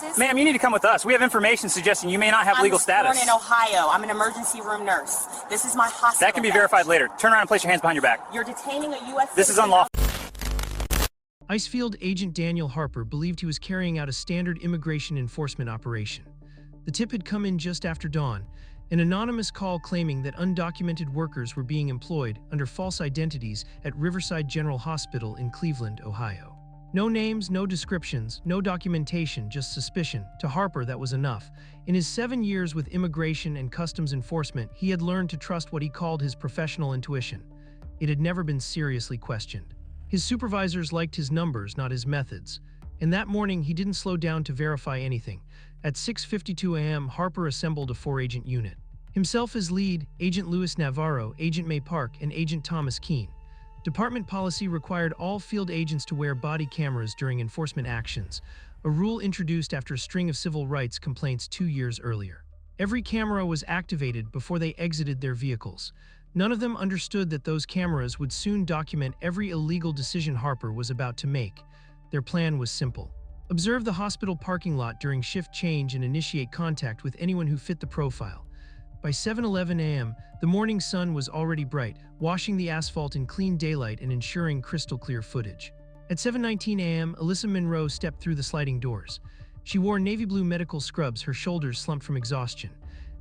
nurses? Ma'am, you need to come with us. We have information suggesting you may not have legal status. I'm born in Ohio. I'm an emergency room nurse. This is my hospital. That can be verified later. Turn around and place your hands behind your back. You're detaining a U.S. This is unlawful. Icefield agent Daniel Harper believed he was carrying out a standard immigration enforcement operation. The tip had come in just after dawn, an anonymous call claiming that undocumented workers were being employed under false identities at Riverside General Hospital in Cleveland, Ohio. No names, no descriptions, no documentation, just suspicion. To Harper, that was enough. In his 7 years with immigration and customs enforcement, he had learned to trust what he called his professional intuition. It had never been seriously questioned. His supervisors liked his numbers, not his methods. And that morning, he didn't slow down to verify anything. At 6:52 a.m., Harper assembled a 4-agent unit. Himself as lead, Agent Luis Navarro, Agent May Park, and Agent Thomas Keene. Department policy required all field agents to wear body cameras during enforcement actions, a rule introduced after a string of civil rights complaints 2 years earlier. Every camera was activated before they exited their vehicles. None of them understood that those cameras would soon document every illegal decision Harper was about to make. Their plan was simple. Observe the hospital parking lot during shift change and initiate contact with anyone who fit the profile. By 7:11 a.m., the morning sun was already bright, washing the asphalt in clean daylight and ensuring crystal-clear footage. At 7:19 a.m., Alyssa Monroe stepped through the sliding doors. She wore navy blue medical scrubs, her shoulders slumped from exhaustion.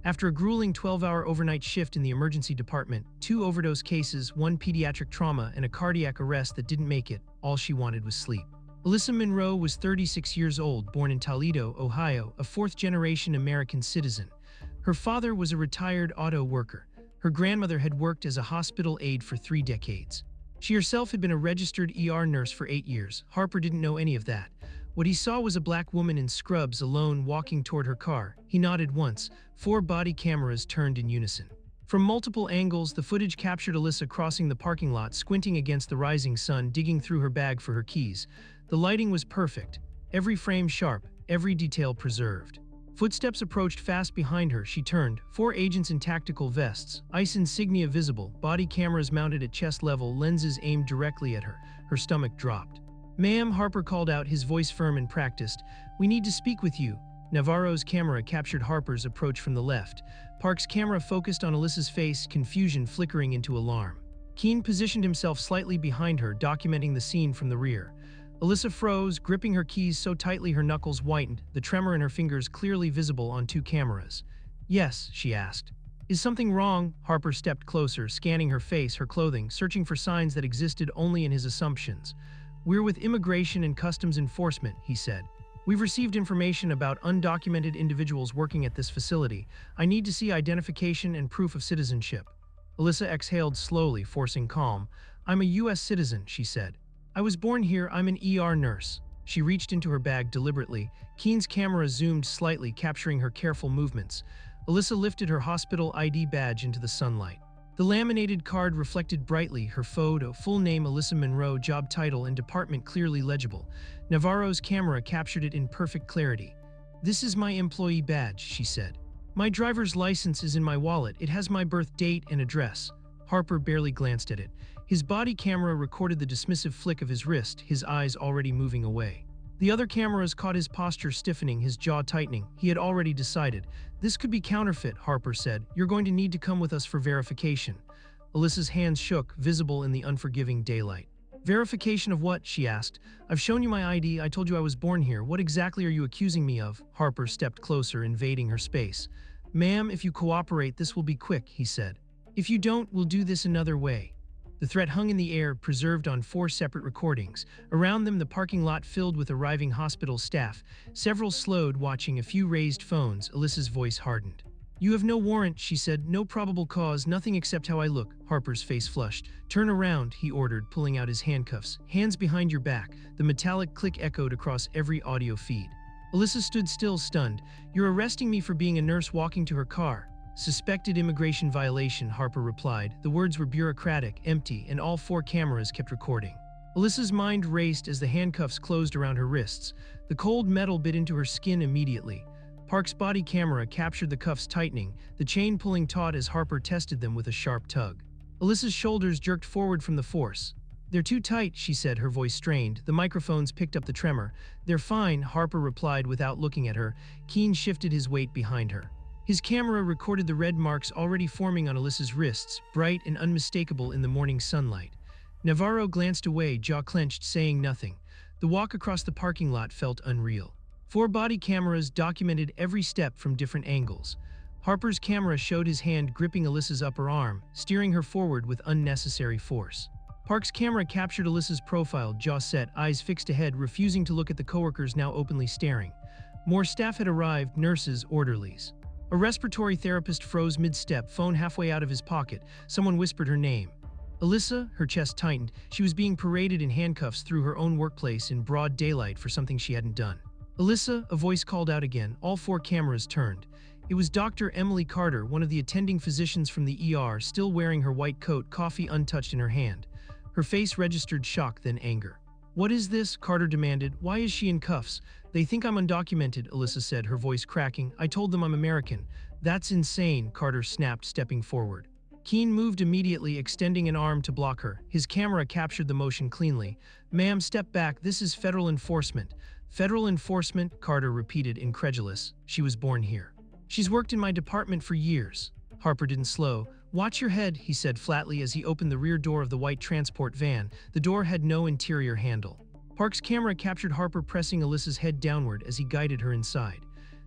After a grueling 12-hour overnight shift in the emergency department, 2 overdose cases, 1 pediatric trauma, and a cardiac arrest that didn't make it, all she wanted was sleep. Alyssa Monroe was 36 years old, born in Toledo, Ohio, a 4th-generation American citizen. Her father was a retired auto worker. Her grandmother had worked as a hospital aide for 3 decades. She herself had been a registered ER nurse for 8 years. Harper didn't know any of that. What he saw was a black woman in scrubs alone walking toward her car. He nodded once. 4 body cameras turned in unison. From multiple angles, the footage captured Alyssa crossing the parking lot, squinting against the rising sun, digging through her bag for her keys. The lighting was perfect. Every frame sharp, every detail preserved. Footsteps approached fast behind her. She turned. 4 agents in tactical vests, ICE insignia visible, body cameras mounted at chest level, lenses aimed directly at her. Her stomach dropped. "Ma'am," Harper called out, his voice firm and practiced. "We need to speak with you." Navarro's camera captured Harper's approach from the left. Park's camera focused on Alyssa's face, confusion flickering into alarm. Keene positioned himself slightly behind her, documenting the scene from the rear. Alyssa froze, gripping her keys so tightly her knuckles whitened, the tremor in her fingers clearly visible on 2 cameras. "Yes," she asked. "Is something wrong?" Harper stepped closer, scanning her face, her clothing, searching for signs that existed only in his assumptions. "We're with Immigration and Customs Enforcement," he said. "We've received information about undocumented individuals working at this facility. I need to see identification and proof of citizenship." Alyssa exhaled slowly, forcing calm. "I'm a U.S. citizen," she said. "I was born here. I'm an ER nurse." She reached into her bag deliberately. Keene's camera zoomed slightly, capturing her careful movements. Alyssa lifted her hospital ID badge into the sunlight. The laminated card reflected brightly, her photo, full name Alyssa Monroe, job title and department clearly legible. Navarro's camera captured it in perfect clarity. "This is my employee badge," she said. "My driver's license is in my wallet. It has my birth date and address." Harper barely glanced at it. His body camera recorded the dismissive flick of his wrist, his eyes already moving away. The other cameras caught his posture stiffening, his jaw tightening. He had already decided. "This could be counterfeit," Harper said. "You're going to need to come with us for verification." Alyssa's hands shook, visible in the unforgiving daylight. "Verification of what?" she asked. "I've shown you my ID. I told you I was born here. What exactly are you accusing me of?" Harper stepped closer, invading her space. "Ma'am, if you cooperate, this will be quick," he said. "If you don't, we'll do this another way." The threat hung in the air, preserved on 4 separate recordings. Around them, the parking lot filled with arriving hospital staff. Several slowed, watching, a few raised phones. Alyssa's voice hardened. "You have no warrant," she said. "No probable cause, nothing except how I look." Harper's face flushed. "Turn around," he ordered, pulling out his handcuffs. "Hands behind your back." The metallic click echoed across every audio feed. Alyssa stood still, stunned. "You're arresting me for being a nurse walking to her car." "Suspected immigration violation," Harper replied. The words were bureaucratic, empty, and all 4 cameras kept recording. Alyssa's mind raced as the handcuffs closed around her wrists. The cold metal bit into her skin immediately. Park's body camera captured the cuffs tightening, the chain pulling taut as Harper tested them with a sharp tug. Alyssa's shoulders jerked forward from the force. "They're too tight," she said, her voice strained. The microphones picked up the tremor. "They're fine," Harper replied without looking at her. Keene shifted his weight behind her. His camera recorded the red marks already forming on Alyssa's wrists, bright and unmistakable in the morning sunlight. Navarro glanced away, jaw clenched, saying nothing. The walk across the parking lot felt unreal. 4 body cameras documented every step from different angles. Harper's camera showed his hand gripping Alyssa's upper arm, steering her forward with unnecessary force. Park's camera captured Alyssa's profile, jaw set, eyes fixed ahead, refusing to look at the coworkers now openly staring. More staff had arrived, nurses, orderlies. A respiratory therapist froze mid-step, phone halfway out of his pocket. Someone whispered her name. Alyssa, her chest tightened. She was being paraded in handcuffs through her own workplace in broad daylight for something she hadn't done. "Alyssa," a voice called out again. All 4 cameras turned. It was Dr. Emily Carter, one of the attending physicians from the ER, still wearing her white coat, coffee untouched in her hand. Her face registered shock, then anger. "What is this?" Carter demanded. "Why is she in cuffs?" "They think I'm undocumented," Alyssa said, her voice cracking. "I told them I'm American." "That's insane," Carter snapped, stepping forward. Keene moved immediately, extending an arm to block her. His camera captured the motion cleanly. "Ma'am, step back. This is federal enforcement." "Federal enforcement?" Carter repeated, incredulous. "She was born here. She's worked in my department for years." Harper didn't slow. "Watch your head," he said flatly as he opened the rear door of the white transport van. The door had no interior handle. Park's camera captured Harper pressing Alyssa's head downward as he guided her inside.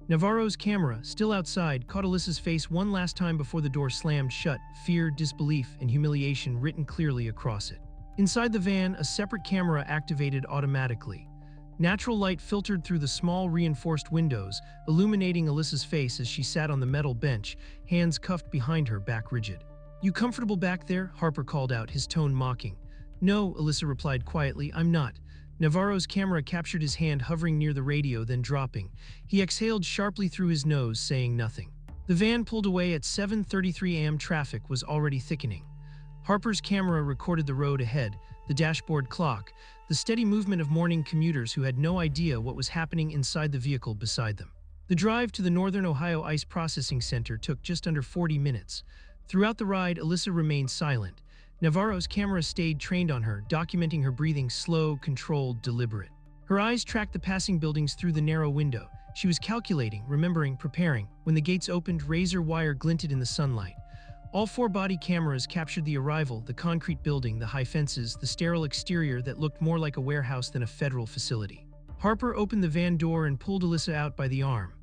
Navarro's camera, still outside, caught Alyssa's face one last time before the door slammed shut, fear, disbelief, and humiliation written clearly across it. Inside the van, a separate camera activated automatically. Natural light filtered through the small reinforced windows, illuminating Alyssa's face as she sat on the metal bench, hands cuffed behind her, back rigid. "You comfortable back there?" Harper called out, his tone mocking. "No," Alyssa replied quietly, "I'm not." Navarro's camera captured his hand hovering near the radio, then dropping. He exhaled sharply through his nose, saying nothing. The van pulled away at 7:33 a.m. Traffic was already thickening. Harper's camera recorded the road ahead, the dashboard clock, the steady movement of morning commuters who had no idea what was happening inside the vehicle beside them. The drive to the Northern Ohio Ice Processing Center took just under 40 minutes. Throughout the ride, Alyssa remained silent. Navarro's camera stayed trained on her, documenting her breathing, slow, controlled, deliberate. Her eyes tracked the passing buildings through the narrow window. She was calculating, remembering, preparing. When the gates opened, razor wire glinted in the sunlight. All 4 body cameras captured the arrival, the concrete building, the high fences, the sterile exterior that looked more like a warehouse than a federal facility. Harper opened the van door and pulled Alyssa out by the arm.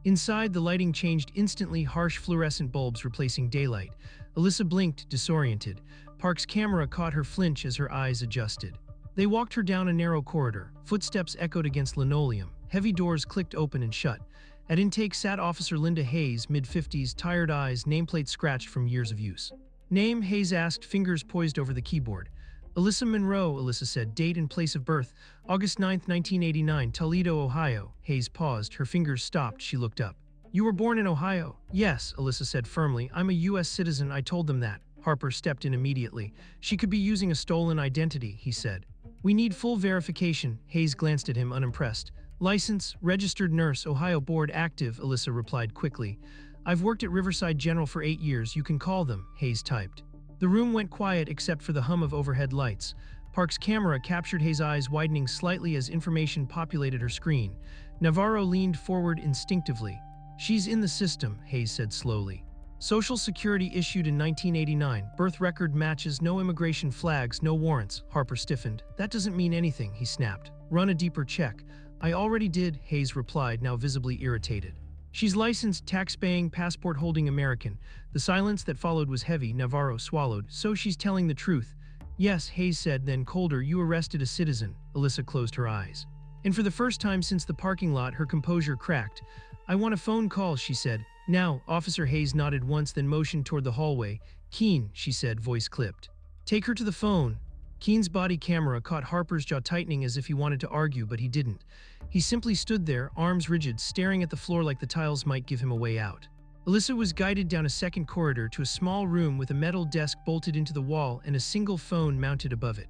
Inside, the lighting changed instantly, harsh fluorescent bulbs replacing daylight. Alyssa blinked, disoriented. Park's camera caught her flinch as her eyes adjusted. They walked her down a narrow corridor. Footsteps echoed against linoleum. Heavy doors clicked open and shut. At intake sat Officer Linda Hayes, mid-50s, tired eyes, nameplate scratched from years of use. "Name?" Hayes asked, fingers poised over the keyboard. "Alyssa Monroe," Alyssa said. "Date and place of birth, August 9, 1989, Toledo, Ohio." Hayes paused. Her fingers stopped. She looked up. "You were born in Ohio?" "Yes," Alyssa said firmly. "I'm a U.S. citizen. I told them that." Harper stepped in immediately. "She could be using a stolen identity," he said. "We need full verification." Hayes glanced at him, unimpressed. "License, registered nurse, Ohio board active," Alyssa replied quickly. "I've worked at Riverside General for 8 years. You can call them," Hayes typed. The room went quiet except for the hum of overhead lights. Park's camera captured Hayes' eyes widening slightly as information populated her screen. Navarro leaned forward instinctively. "She's in the system," Hayes said slowly. "Social Security issued in 1989. Birth record matches, no immigration flags, no warrants." Harper stiffened. "That doesn't mean anything," he snapped. "Run a deeper check." "I already did," Hayes replied, now visibly irritated. "She's licensed, tax-paying, passport-holding American." The silence that followed was heavy. Navarro swallowed. "So she's telling the truth." "Yes," Hayes said, then colder. "You arrested a citizen." Alyssa closed her eyes. And for the first time since the parking lot, her composure cracked. "I want a phone call," she said. "Now." Officer Hayes nodded once, then motioned toward the hallway. "Keene," she said, voice clipped. "Take her to the phone." Keene's body camera caught Harper's jaw tightening as if he wanted to argue, but he didn't. He simply stood there, arms rigid, staring at the floor like the tiles might give him a way out. Alyssa was guided down a second corridor to a small room with a metal desk bolted into the wall and a single phone mounted above it.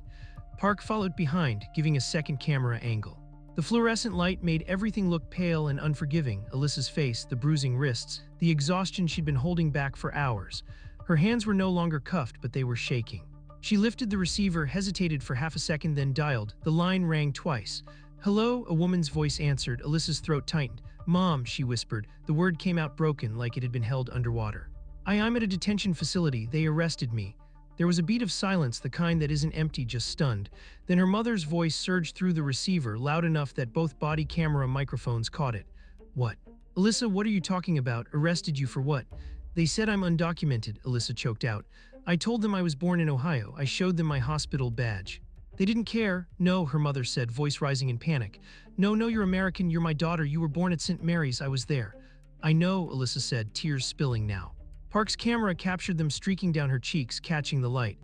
Park followed behind, giving a second camera angle. The fluorescent light made everything look pale and unforgiving. Alyssa's face, the bruising wrists, the exhaustion she'd been holding back for hours. Her hands were no longer cuffed, but they were shaking. She lifted the receiver, hesitated for half a second, then dialed. The line rang twice. "Hello," a woman's voice answered. Alyssa's throat tightened. "Mom," she whispered. The word came out broken, like it had been held underwater. I'm at a detention facility. They arrested me." There was a beat of silence, the kind that isn't empty, just stunned. Then her mother's voice surged through the receiver, loud enough that both body camera microphones caught it. "What? Alyssa, what are you talking about? Arrested you for what?" "They said I'm undocumented," Alyssa choked out. "I told them I was born in Ohio. I showed them my hospital badge." "They didn't care." "No," her mother said, voice rising in panic. No, you're American. You're my daughter. You were born at St. Mary's. I was there." "I know," Alyssa said, tears spilling now. Park's camera captured them streaking down her cheeks, catching the light.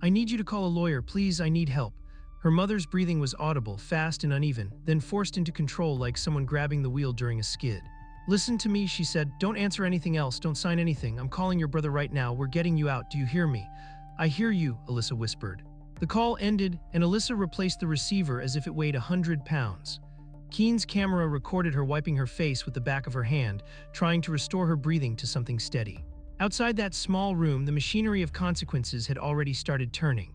"I need you to call a lawyer, please. I need help." Her mother's breathing was audible, fast and uneven, then forced into control like someone grabbing the wheel during a skid. "Listen to me," she said. "Don't answer anything else. Don't sign anything. I'm calling your brother right now. We're getting you out. Do you hear me?" "I hear you," Alyssa whispered. The call ended, and Alyssa replaced the receiver as if it weighed 100 pounds. Keen's camera recorded her wiping her face with the back of her hand, trying to restore her breathing to something steady. Outside that small room, the machinery of consequences had already started turning.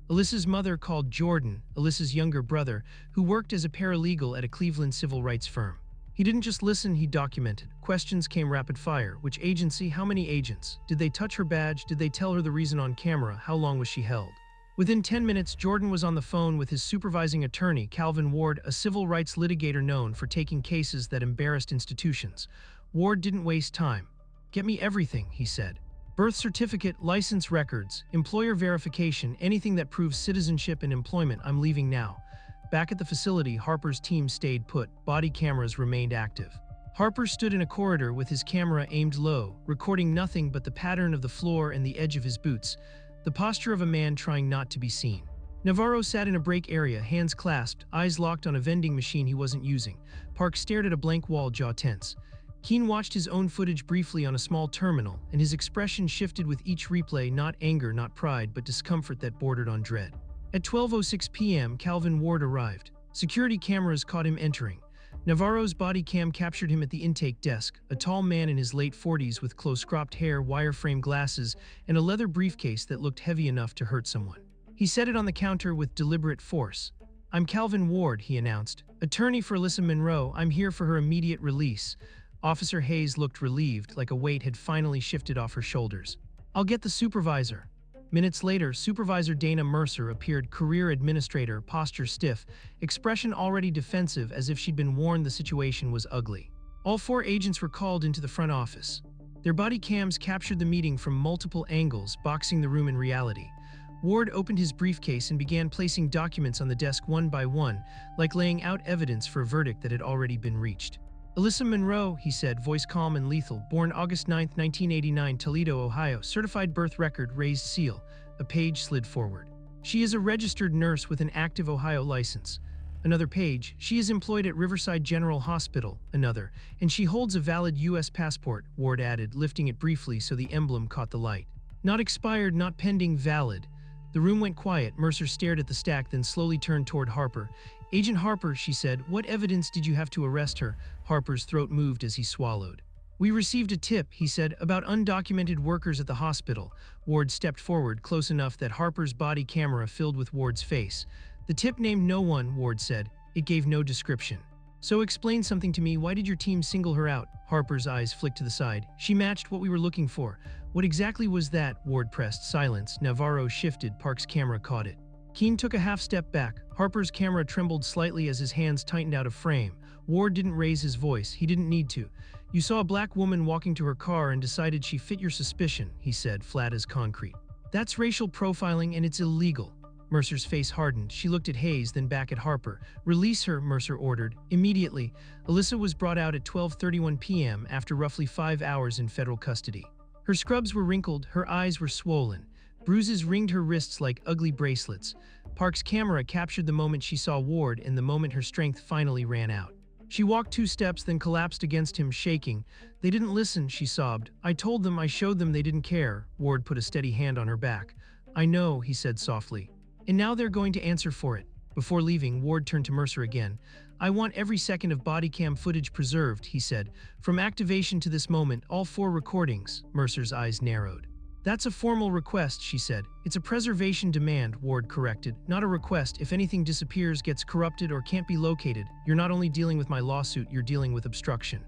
Alyssa's mother called Jordan, Alyssa's younger brother, who worked as a paralegal at a Cleveland civil rights firm. He didn't just listen, he documented. Questions came rapid fire. Which agency? How many agents? Did they touch her badge? Did they tell her the reason on camera? How long was she held? Within 10 minutes, Jordan was on the phone with his supervising attorney, Calvin Ward, a civil rights litigator known for taking cases that embarrassed institutions. Ward didn't waste time. "Get me everything," he said. "Birth certificate, license records, employer verification, anything that proves citizenship and employment. I'm leaving now." Back at the facility, Harper's team stayed put. Body cameras remained active. Harper stood in a corridor with his camera aimed low, recording nothing but the pattern of the floor and the edge of his boots, the posture of a man trying not to be seen. Navarro sat in a break area, hands clasped, eyes locked on a vending machine he wasn't using. Park stared at a blank wall, jaw tense. Keen watched his own footage briefly on a small terminal, and his expression shifted with each replay, not anger, not pride, but discomfort that bordered on dread. At 12:06 p.m., Calvin Ward arrived. Security cameras caught him entering. Navarro's body cam captured him at the intake desk, a tall man in his late 40s with close-cropped hair, wire-frame glasses, and a leather briefcase that looked heavy enough to hurt someone. He set it on the counter with deliberate force. "I'm Calvin Ward," he announced. "Attorney for Alyssa Monroe. I'm here for her immediate release." Officer Hayes looked relieved, like a weight had finally shifted off her shoulders. "I'll get the supervisor." Minutes later, Supervisor Dana Mercer appeared, career administrator, posture stiff, expression already defensive as if she'd been warned the situation was ugly. All 4 agents were called into the front office. Their body cams captured the meeting from multiple angles, boxing the room in reality. Ward opened his briefcase and began placing documents on the desk one by one, like laying out evidence for a verdict that had already been reached. "Alyssa Monroe," he said, voice calm and lethal, "born August 9, 1989, Toledo, Ohio, certified birth record, raised seal." A page slid forward. "She is a registered nurse with an active Ohio license." Another page. "She is employed at Riverside General Hospital." Another. "And she holds a valid U.S. passport," Ward added, lifting it briefly so the emblem caught the light. "Not expired, not pending, valid." The room went quiet. Mercer stared at the stack, then slowly turned toward Harper. "Agent Harper," she said, "what evidence did you have to arrest her?" Harper's throat moved as he swallowed. "We received a tip," he said, "about undocumented workers at the hospital." Ward stepped forward, close enough that Harper's body camera filled with Ward's face. "The tip named no one," Ward said. "It gave no description." "So explain something to me. Why did your team single her out?" Harper's eyes flicked to the side. "She matched what we were looking for." "What exactly was that?" Ward pressed. Silence. Navarro shifted. Park's camera caught it. Keen took a half step back. Harper's camera trembled slightly as his hands tightened out of frame. Ward didn't raise his voice. He didn't need to. "You saw a black woman walking to her car and decided she fit your suspicion," he said, flat as concrete. "That's racial profiling and it's illegal." Mercer's face hardened. She looked at Hayes, then back at Harper. "Release her," Mercer ordered. Immediately. Alyssa was brought out at 12:31 p.m. after roughly 5 hours in federal custody. Her scrubs were wrinkled, her eyes were swollen. Bruises ringed her wrists like ugly bracelets. Park's camera captured the moment she saw Ward and the moment her strength finally ran out. She walked 2 steps, then collapsed against him, shaking. "They didn't listen," she sobbed. "I told them, I showed them, they didn't care." Ward put a steady hand on her back. "I know," he said softly. "And now they're going to answer for it." Before leaving, Ward turned to Mercer again. "I want every second of body cam footage preserved," he said. "From activation to this moment, all 4 recordings." Mercer's eyes narrowed. That's a formal request, she said. It's a preservation demand, Ward corrected. Not a request. If anything disappears, gets corrupted, or can't be located, you're not only dealing with my lawsuit, you're dealing with obstruction.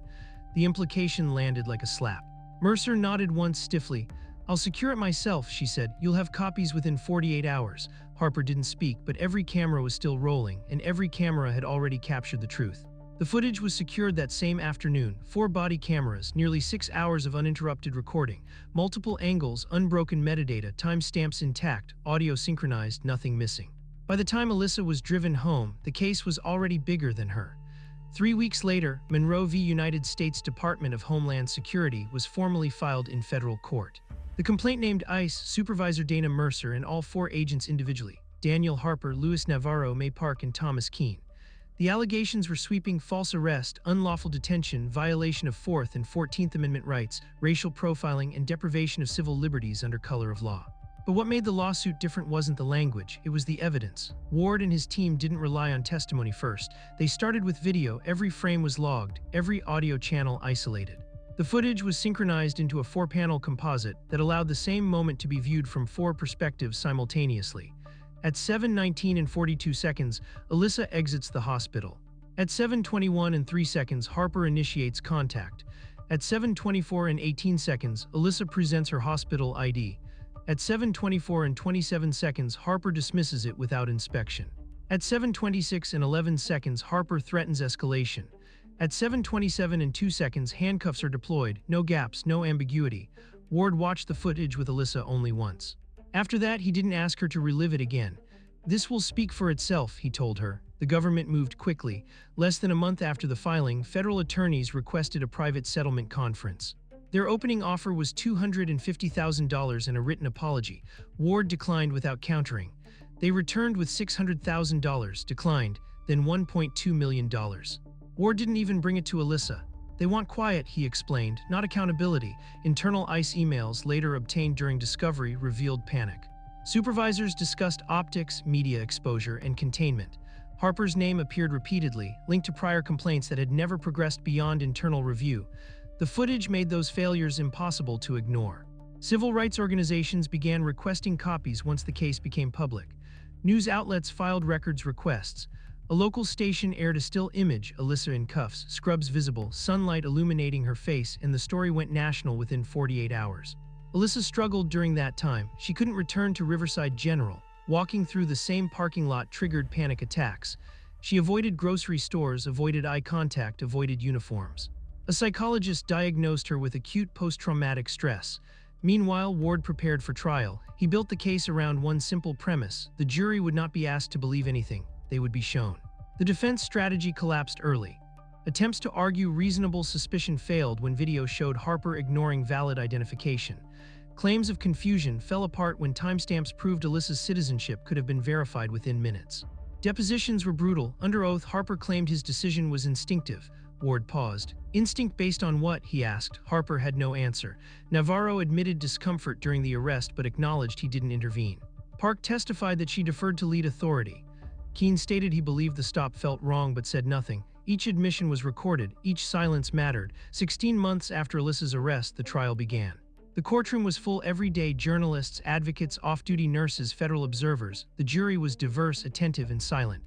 The implication landed like a slap. Mercer nodded once stiffly. I'll secure it myself, she said. You'll have copies within 48 hours. Harper didn't speak, but every camera was still rolling, and every camera had already captured the truth. The footage was secured that same afternoon, 4 body cameras, nearly 6 hours of uninterrupted recording, multiple angles, unbroken metadata, timestamps intact, audio synchronized, nothing missing. By the time Alyssa was driven home, the case was already bigger than her. 3 weeks later, Monroe v. United States Department of Homeland Security was formally filed in federal court. The complaint named ICE Supervisor Dana Mercer and all 4 agents individually, Daniel Harper, Luis Navarro, May Park, and Thomas Keene. The allegations were sweeping: false arrest, unlawful detention, violation of 4th and 14th Amendment rights, racial profiling, and deprivation of civil liberties under color of law. But what made the lawsuit different wasn't the language, it was the evidence. Ward and his team didn't rely on testimony first. They started with video. Every frame was logged, every audio channel isolated. The footage was synchronized into a 4-panel composite that allowed the same moment to be viewed from 4 perspectives simultaneously. At 7:19 and 42 seconds, Alyssa exits the hospital. At 7:21 and 3 seconds, Harper initiates contact. At 7:24 and 18 seconds, Alyssa presents her hospital ID. At 7:24 and 27 seconds, Harper dismisses it without inspection. At 7:26 and 11 seconds, Harper threatens escalation. At 7:27 and 2 seconds, handcuffs are deployed, no gaps, no ambiguity. Ward watched the footage with Alyssa only once. After that, he didn't ask her to relive it again. This will speak for itself, he told her. The government moved quickly. Less than a month after the filing, federal attorneys requested a private settlement conference. Their opening offer was $250,000 and a written apology. Ward declined without countering. They returned with $600,000, declined, then $1.2 million. Ward didn't even bring it to Alyssa. They want quiet, he explained, not accountability. Internal ICE emails later obtained during discovery revealed panic. Supervisors discussed optics, media exposure, and containment. Harper's name appeared repeatedly, linked to prior complaints that had never progressed beyond internal review. The footage made those failures impossible to ignore. Civil rights organizations began requesting copies once the case became public. News outlets filed records requests. A local station aired a still image, Alyssa in cuffs, scrubs visible, sunlight illuminating her face, and the story went national within 48 hours. Alyssa struggled during that time. She couldn't return to Riverside General. Walking through the same parking lot triggered panic attacks. She avoided grocery stores, avoided eye contact, avoided uniforms. A psychologist diagnosed her with acute post-traumatic stress. Meanwhile, Ward prepared for trial. He built the case around one simple premise: the jury would not be asked to believe anything. They would be shown. The defense strategy collapsed early. Attempts to argue reasonable suspicion failed when video showed Harper ignoring valid identification. Claims of confusion fell apart when timestamps proved Alyssa's citizenship could have been verified within minutes. Depositions were brutal. Under oath, Harper claimed his decision was instinctive. Ward paused. Instinct based on what? He asked. Harper had no answer. Navarro admitted discomfort during the arrest but acknowledged he didn't intervene. Park testified that she deferred to lead authority. Keene stated he believed the stop felt wrong but said nothing. Each admission was recorded, each silence mattered. 16 months after Alyssa's arrest, the trial began. The courtroom was full every day: journalists, advocates, off-duty nurses, federal observers. The jury was diverse, attentive, and silent.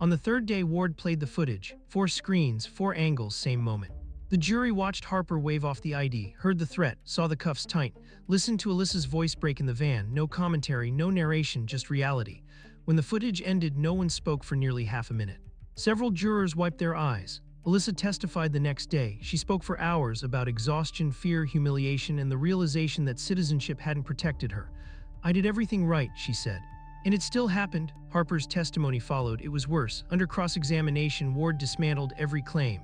On the 3rd day, Ward played the footage. 4 screens, 4 angles, same moment. The jury watched Harper wave off the ID, heard the threat, saw the cuffs tight, listened to Alyssa's voice break in the van. No commentary, no narration, just reality. When the footage ended, no one spoke for nearly half a minute. Several jurors wiped their eyes. Alyssa testified the next day. She spoke for hours about exhaustion, fear, humiliation, and the realization that citizenship hadn't protected her. "I did everything right," she said. "And it still happened." Harper's testimony followed. It was worse. Under cross-examination, Ward dismantled every claim.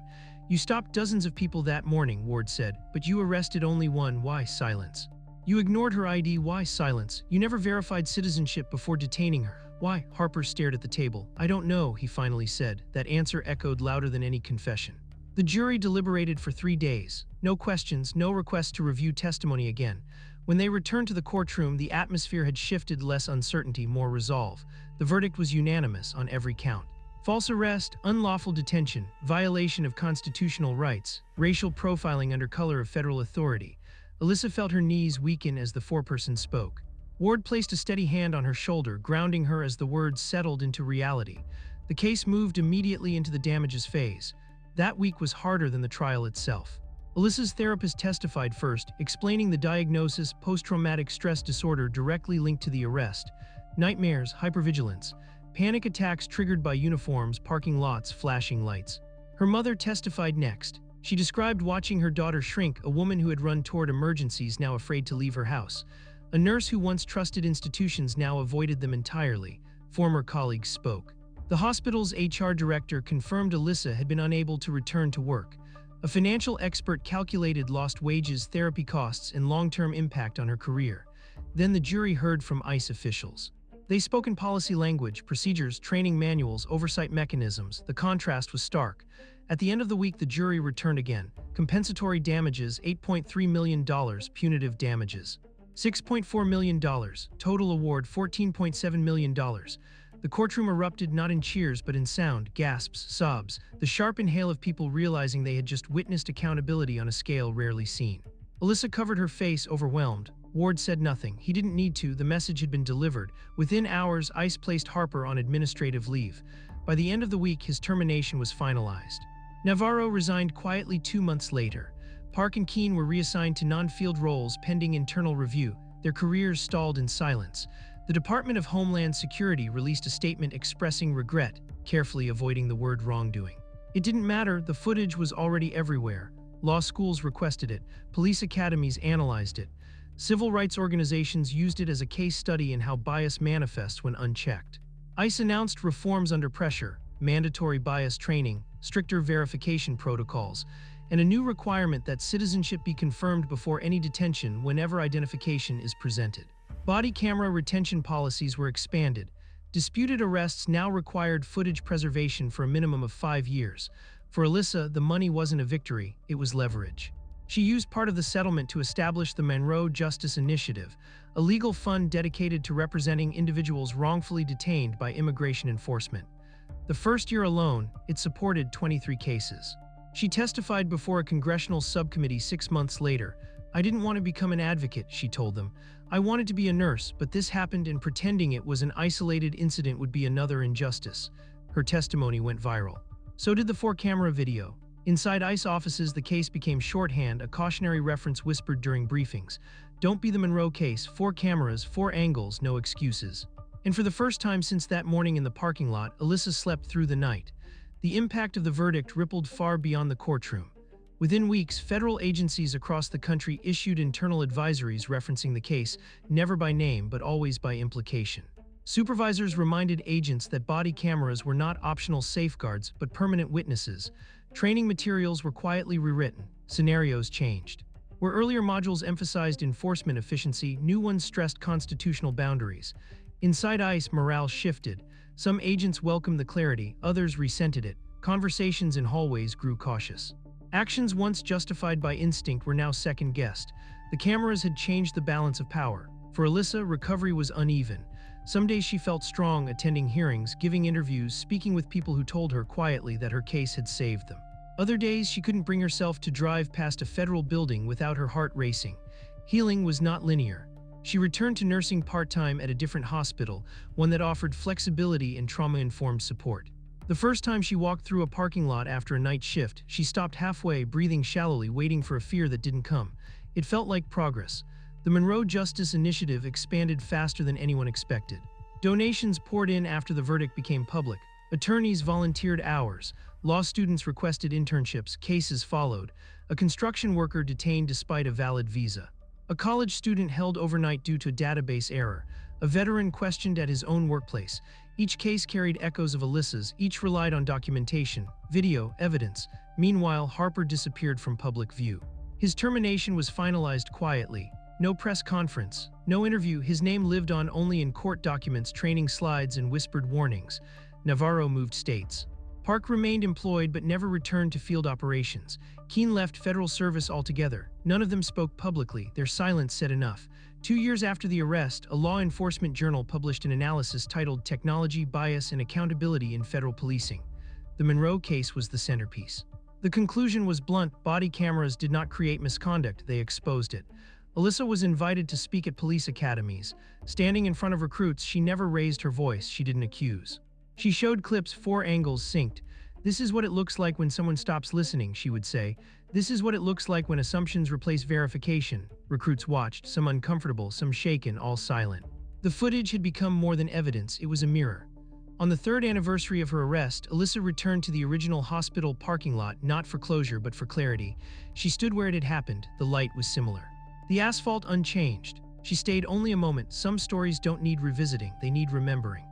"You stopped dozens of people that morning," Ward said, "but you arrested only one. Why?" Silence. "You ignored her ID. Why?" Silence. "You never verified citizenship before detaining her. Why?" Harper stared at the table. "I don't know," he finally said. That answer echoed louder than any confession. The jury deliberated for 3 days. No questions, no requests to review testimony again. When they returned to the courtroom, the atmosphere had shifted: less uncertainty, more resolve. The verdict was unanimous on every count. False arrest, unlawful detention, violation of constitutional rights, racial profiling under color of federal authority. Alyssa felt her knees weaken as the foreperson spoke. Ward placed a steady hand on her shoulder, grounding her as the words settled into reality. The case moved immediately into the damages phase. That week was harder than the trial itself. Alyssa's therapist testified first, explaining the diagnosis: post-traumatic stress disorder directly linked to the arrest, nightmares, hypervigilance, panic attacks triggered by uniforms, parking lots, flashing lights. Her mother testified next. She described watching her daughter shrink, a woman who had run toward emergencies now afraid to leave her house. A nurse who once trusted institutions now avoided them entirely. Former colleagues spoke. The hospital's HR director confirmed Alyssa had been unable to return to work. A financial expert calculated lost wages, therapy costs, and long-term impact on her career. Then the jury heard from ICE officials. They spoke in policy language, procedures, training manuals, oversight mechanisms. The contrast was stark. At the end of the week, the jury returned again. Compensatory damages, $8.3 million. Punitive damages, $6.4 million. Total award, $14.7 million. The courtroom erupted not in cheers but in sound, gasps, sobs, the sharp inhale of people realizing they had just witnessed accountability on a scale rarely seen. Alyssa covered her face, overwhelmed. Ward said nothing. He didn't need to. The message had been delivered. Within hours, ICE placed Harper on administrative leave. By the end of the week, his termination was finalized. Navarro resigned quietly 2 months later. Park and Keene were reassigned to non-field roles pending internal review. Their careers stalled in silence. The Department of Homeland Security released a statement expressing regret, carefully avoiding the word wrongdoing. It didn't matter. The footage was already everywhere. Law schools requested it. Police academies analyzed it. Civil rights organizations used it as a case study in how bias manifests when unchecked. ICE announced reforms under pressure: mandatory bias training, stricter verification protocols, and a new requirement that citizenship be confirmed before any detention whenever identification is presented. Body camera retention policies were expanded. Disputed arrests now required footage preservation for a minimum of 5 years. For Alyssa, the money wasn't a victory, it was leverage. She used part of the settlement to establish the Monroe Justice Initiative, a legal fund dedicated to representing individuals wrongfully detained by immigration enforcement. The first year alone, it supported 23 cases. She testified before a congressional subcommittee 6 months later. "I didn't want to become an advocate," she told them. "I wanted to be a nurse, but this happened, and pretending it was an isolated incident would be another injustice." Her testimony went viral. So did the 4-camera video. Inside ICE offices, the case became shorthand, a cautionary reference whispered during briefings. "Don't be the Monroe case. 4 cameras, 4 angles, no excuses." And for the first time since that morning in the parking lot, Alyssa slept through the night. The impact of the verdict rippled far beyond the courtroom. Within weeks, federal agencies across the country issued internal advisories referencing the case, never by name but always by implication. Supervisors reminded agents that body cameras were not optional safeguards but permanent witnesses. Training materials were quietly rewritten. Scenarios changed. Where earlier modules emphasized enforcement efficiency, new ones stressed constitutional boundaries. Inside ICE, morale shifted. Some agents welcomed the clarity, others resented it. Conversations in hallways grew cautious. Actions once justified by instinct were now second-guessed. The cameras had changed the balance of power. For Alyssa, recovery was uneven. Some days she felt strong, attending hearings, giving interviews, speaking with people who told her quietly that her case had saved them. Other days, she couldn't bring herself to drive past a federal building without her heart racing. Healing was not linear. She returned to nursing part-time at a different hospital, one that offered flexibility and trauma-informed support. The first time she walked through a parking lot after a night shift, she stopped halfway, breathing shallowly, waiting for a fear that didn't come. It felt like progress. The Monroe Justice Initiative expanded faster than anyone expected. Donations poured in after the verdict became public. Attorneys volunteered hours. Law students requested internships. Cases followed. A construction worker detained despite a valid visa. A college student held overnight due to a database error. A veteran questioned at his own workplace. Each case carried echoes of Alyssa's. Each relied on documentation, video, evidence. Meanwhile, Harper disappeared from public view. His termination was finalized quietly. No press conference, no interview. His name lived on only in court documents, training slides, and whispered warnings. Navarro moved states. Park remained employed but never returned to field operations. Keene left federal service altogether. None of them spoke publicly. Their silence said enough. 2 years after the arrest, a law enforcement journal published an analysis titled "Technology, Bias, and Accountability in Federal Policing." The Monroe case was the centerpiece. The conclusion was blunt: body cameras did not create misconduct, they exposed it. Alyssa was invited to speak at police academies. Standing in front of recruits, she never raised her voice, she didn't accuse. She showed clips, 4 angles synced. "This is what it looks like when someone stops listening," she would say. "This is what it looks like when assumptions replace verification." Recruits watched, some uncomfortable, some shaken, all silent. The footage had become more than evidence, it was a mirror. On the 3rd anniversary of her arrest, Alyssa returned to the original hospital parking lot, not for closure but for clarity. She stood where it had happened, the light was similar. The asphalt unchanged. She stayed only a moment. Some stories don't need revisiting, they need remembering.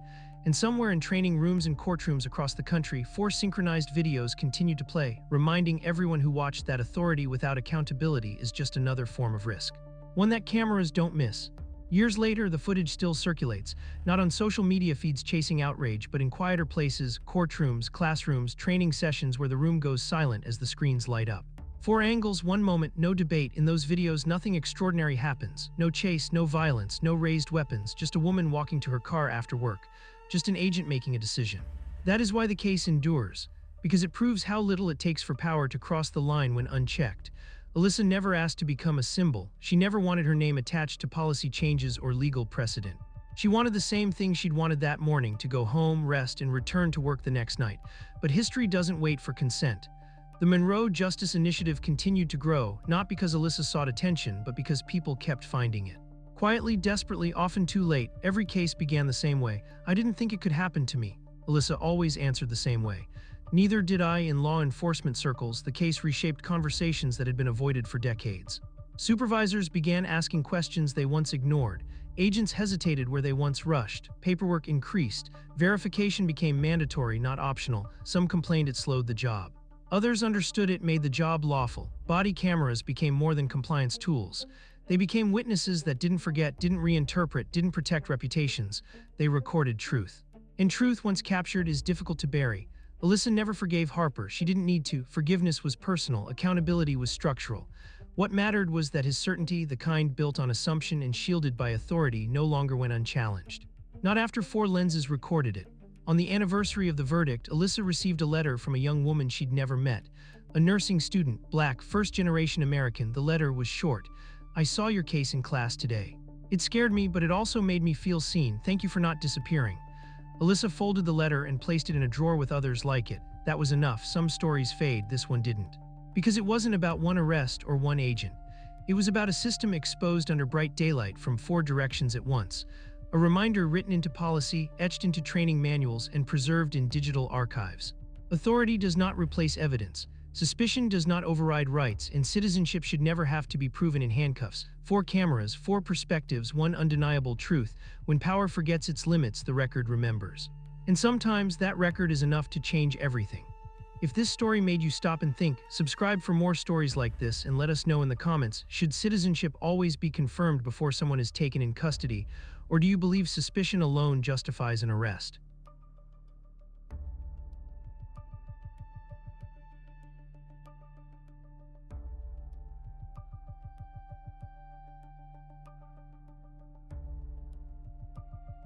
And somewhere in training rooms and courtrooms across the country, 4 synchronized videos continue to play, reminding everyone who watched that authority without accountability is just another form of risk. One that cameras don't miss. Years later, the footage still circulates, not on social media feeds chasing outrage, but in quieter places, courtrooms, classrooms, training sessions where the room goes silent as the screens light up. 4 angles, 1 moment, no debate. In those videos, nothing extraordinary happens. No chase, no violence, no raised weapons, just a woman walking to her car after work. Just an agent making a decision. That is why the case endures, because it proves how little it takes for power to cross the line when unchecked. Alyssa never asked to become a symbol. She never wanted her name attached to policy changes or legal precedent. She wanted the same thing she'd wanted that morning: to go home, rest, and return to work the next night. But history doesn't wait for consent. The Monroe Justice Initiative continued to grow, not because Alyssa sought attention, but because people kept finding it. Quietly, desperately, often too late, every case began the same way. "I didn't think it could happen to me." Alyssa always answered the same way. "Neither did I." In law enforcement circles, the case reshaped conversations that had been avoided for decades. Supervisors began asking questions they once ignored. Agents hesitated where they once rushed. Paperwork increased. Verification became mandatory, not optional. Some complained it slowed the job. Others understood it made the job lawful. Body cameras became more than compliance tools. They became witnesses that didn't forget, didn't reinterpret, didn't protect reputations. They recorded truth. And truth, once captured, is difficult to bury. Alyssa never forgave Harper. She didn't need to. Forgiveness was personal. Accountability was structural. What mattered was that his certainty, the kind built on assumption and shielded by authority, no longer went unchallenged. Not after 4 lenses recorded it. On the anniversary of the verdict, Alyssa received a letter from a young woman she'd never met. A nursing student, Black, first-generation American. The letter was short. "I saw your case in class today. It scared me, but it also made me feel seen. Thank you for not disappearing." Alyssa folded the letter and placed it in a drawer with others like it. That was enough. Some stories fade, this one didn't. Because it wasn't about one arrest or one agent. It was about a system exposed under bright daylight from 4 directions at once. A reminder written into policy, etched into training manuals, and preserved in digital archives. Authority does not replace evidence. Suspicion does not override rights, and citizenship should never have to be proven in handcuffs. 4 cameras, 4 perspectives, 1 undeniable truth. When power forgets its limits, the record remembers. And sometimes that record is enough to change everything. If this story made you stop and think, subscribe for more stories like this and let us know in the comments, should citizenship always be confirmed before someone is taken in custody, or do you believe suspicion alone justifies an arrest?